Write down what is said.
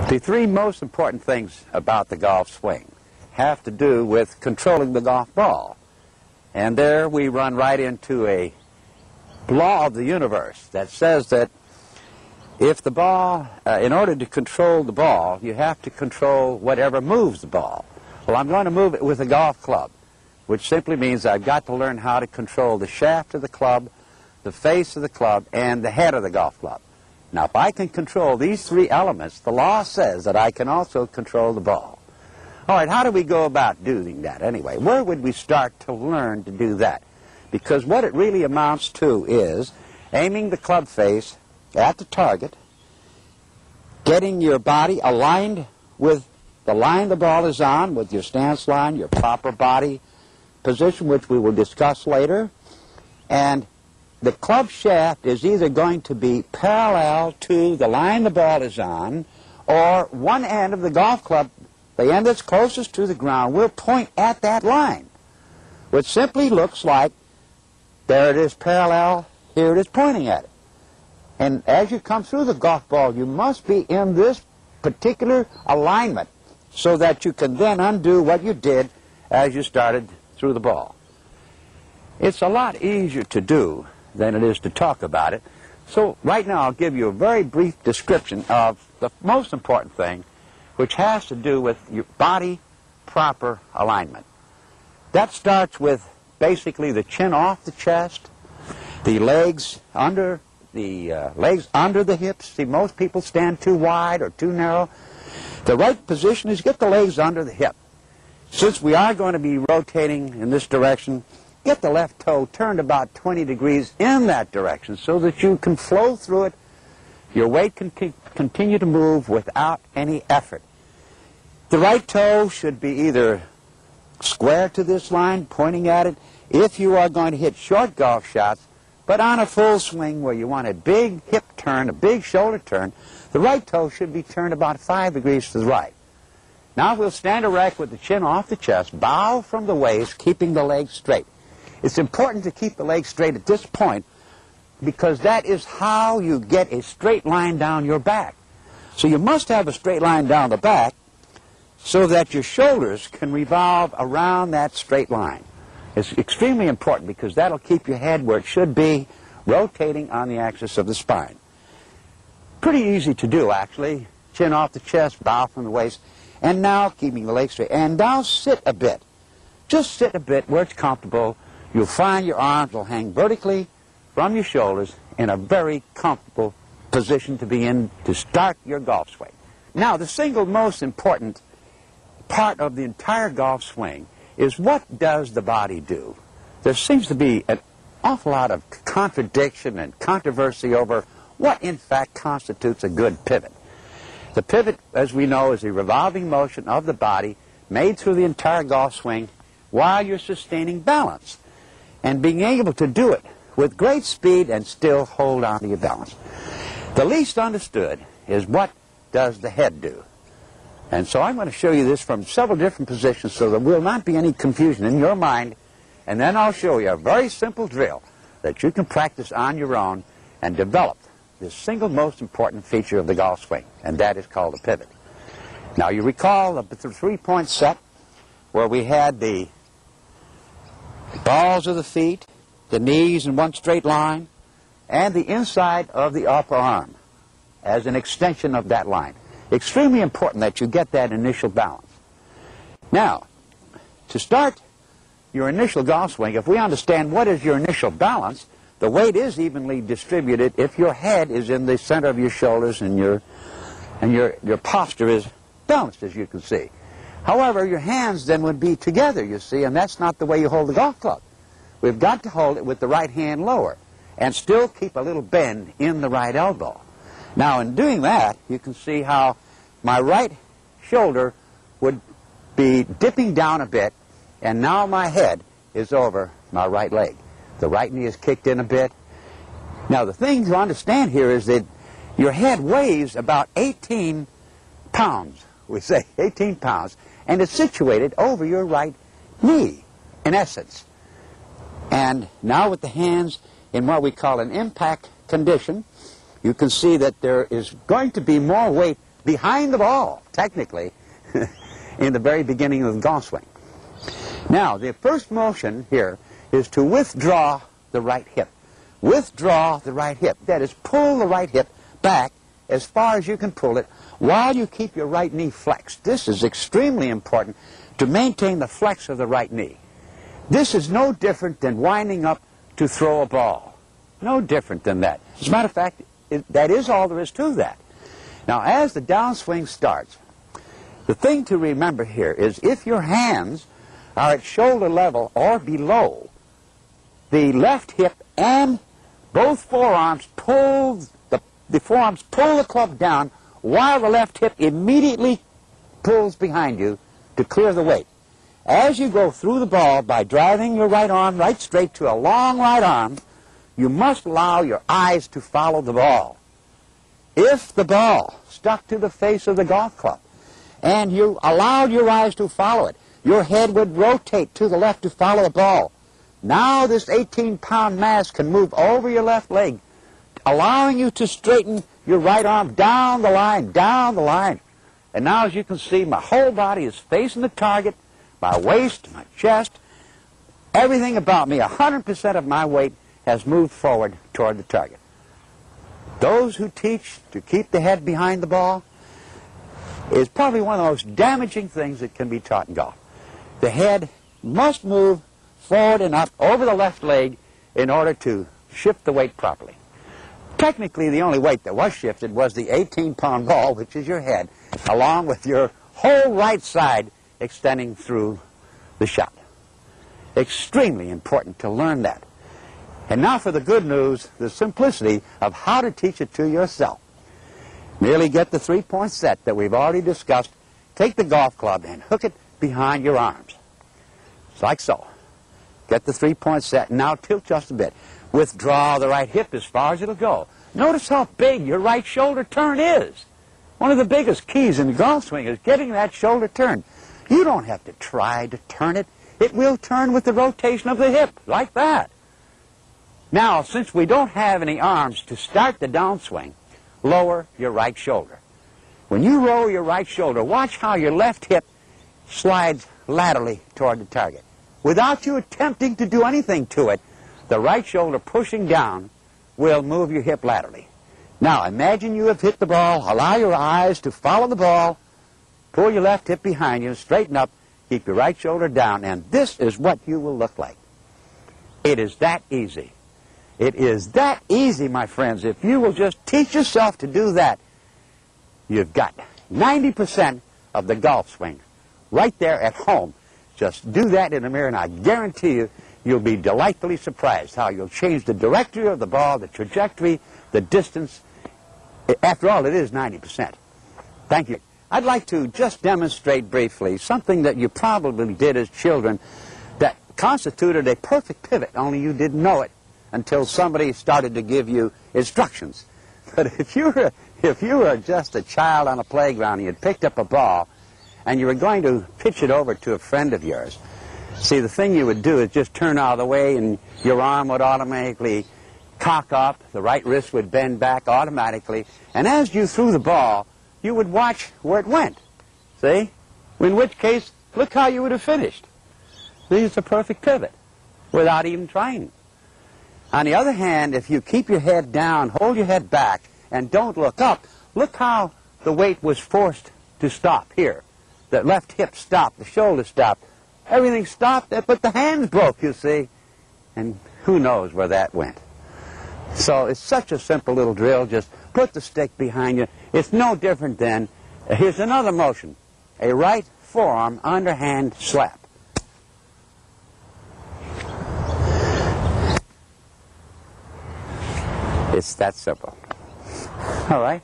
The three most important things about the golf swing have to do with controlling the golf ball. And there we run right into a law of the universe that says that if the ball, in order to control the ball, you have to control whatever moves the ball. Well, I'm going to move it with a golf club, which simply means I've got to learn how to control the shaft of the club, the face of the club, and the head of the golf club. Now, if I can control these three elements, the law says that I can also control the ball. All right, how do we go about doing that anyway? Where would we start to learn to do that? Because what it really amounts to is aiming the club face at the target, getting your body aligned with the line the ball is on, with your stance line, your proper body position, which we will discuss later, and the club shaft is either going to be parallel to the line the ball is on, or one end of the golf club, the end that's closest to the ground, will point at that line, which simply looks like there it is parallel, here it is pointing at it. And as you come through the golf ball, you must be in this particular alignment so that you can then undo what you did as you started through the ball. It's a lot easier to do than it is to talk about it. So right now I'll give you a very brief description of the most important thing, which has to do with your body proper alignment. That starts with basically the chin off the chest, the legs under the hips. See, most people stand too wide or too narrow. The right position is get the legs under the hip. Since we are going to be rotating in this direction, get the left toe turned about 20 degrees in that direction so that you can flow through it. Your weight can continue to move without any effort. The right toe should be either square to this line, pointing at it, if you are going to hit short golf shots, but on a full swing where you want a big hip turn, a big shoulder turn, the right toe should be turned about 5 degrees to the right. Now we'll stand erect with the chin off the chest, bow from the waist, keeping the legs straight. It's important to keep the legs straight at this point because that is how you get a straight line down your back. So you must have a straight line down the back so that your shoulders can revolve around that straight line. It's extremely important because that'll keep your head where it should be, rotating on the axis of the spine. Pretty easy to do, actually. Chin off the chest, bow from the waist, and now keeping the legs straight. And now sit a bit. Just sit a bit where it's comfortable. You'll find your arms will hang vertically from your shoulders in a very comfortable position to be in to start your golf swing. Now, the single most important part of the entire golf swing is what does the body do? There seems to be an awful lot of contradiction and controversy over what in fact constitutes a good pivot. The pivot, as we know, is a revolving motion of the body made through the entire golf swing while you're sustaining balance and being able to do it with great speed and still hold on to your balance. The least understood is what does the head do? And so I'm going to show you this from several different positions so there will not be any confusion in your mind, and then I'll show you a very simple drill that you can practice on your own and develop this single most important feature of the golf swing, and that is called a pivot. Now you recall the three-point set where we had the balls of the feet, the knees in one straight line, and the inside of the upper arm as an extension of that line. Extremely important that you get that initial balance. Now, to start your initial golf swing, if we understand what is your initial balance, the weight is evenly distributed if your head is in the center of your shoulders and your posture is balanced, as you can see. However, your hands then would be together, you see, and that's not the way you hold the golf club. We've got to hold it with the right hand lower and still keep a little bend in the right elbow. Now, in doing that, you can see how my right shoulder would be dipping down a bit, and now my head is over my right leg. The right knee is kicked in a bit. Now, the thing to understand here is that your head weighs about 18 pounds, we say 18 pounds, and it's situated over your right knee, in essence. And now with the hands in what we call an impact condition, you can see that there is going to be more weight behind the ball, technically, in the very beginning of the golf swing. Now, the first motion here is to withdraw the right hip. Withdraw the right hip. That is, pull the right hip back as far as you can pull it while you keep your right knee flexed. This is extremely important to maintain the flex of the right knee. This is no different than winding up to throw a ball. No different than that. As a matter of fact, that is all there is to that. Now, as the downswing starts, the thing to remember here is if your hands are at shoulder level or below, the left hip and both forearms pull the forearms pull the club down while the left hip immediately pulls behind you to clear the weight. As you go through the ball by driving your right arm right straight to a long right arm, you must allow your eyes to follow the ball. If the ball stuck to the face of the golf club and you allowed your eyes to follow it, your head would rotate to the left to follow the ball. Now this 18-pound mass can move over your left leg, allowing you to straighten your right arm down the line, down the line. And now, as you can see, my whole body is facing the target, my waist, my chest, everything about me, 100% of my weight has moved forward toward the target. Those who teach to keep the head behind the ball is probably one of the most damaging things that can be taught in golf. The head must move forward and up over the left leg in order to shift the weight properly. Technically, the only weight that was shifted was the 18-pound ball, which is your head, along with your whole right side extending through the shot. Extremely important to learn that. And now for the good news, the simplicity of how to teach it to yourself. Merely get the three-point set that we've already discussed, take the golf club and hook it behind your arms. It's like so. Get the three-point set, and now tilt just a bit. Withdraw the right hip as far as it'll go. Notice how big your right shoulder turn is. One of the biggest keys in the golf swing is getting that shoulder turn. You don't have to try to turn it. It will turn with the rotation of the hip, like that. Now, since we don't have any arms to start the downswing, lower your right shoulder. When you roll your right shoulder, watch how your left hip slides laterally toward the target. Without you attempting to do anything to it, the right shoulder pushing down will move your hip laterally. Now, imagine you have hit the ball, allow your eyes to follow the ball, pull your left hip behind you, straighten up, keep your right shoulder down, and this is what you will look like. It is that easy. It is that easy, my friends. If you will just teach yourself to do that, you've got 90% of the golf swing right there at home. Just do that in the mirror, and I guarantee you, you'll be delightfully surprised how you'll change the directory of the ball, the trajectory, the distance. After all, it is 90%. Thank you. I'd like to just demonstrate briefly something that you probably did as children that constituted a perfect pivot, only you didn't know it until somebody started to give you instructions. But if you were just a child on a playground and you had picked up a ball and you were going to pitch it over to a friend of yours, see, the thing you would do is just turn out of the way and your arm would automatically cock up, the right wrist would bend back automatically, and as you threw the ball, you would watch where it went. See? In which case, look how you would have finished. See, it's a perfect pivot without even trying. On the other hand, if you keep your head down, hold your head back, and don't look up, look how the weight was forced to stop here. The left hip stopped, the shoulder stopped, everything stopped, but the hands broke, you see, and who knows where that went. So it's such a simple little drill. Just put the stick behind you. It's no different than, here's another motion, a right forearm underhand slap. It's that simple. All right?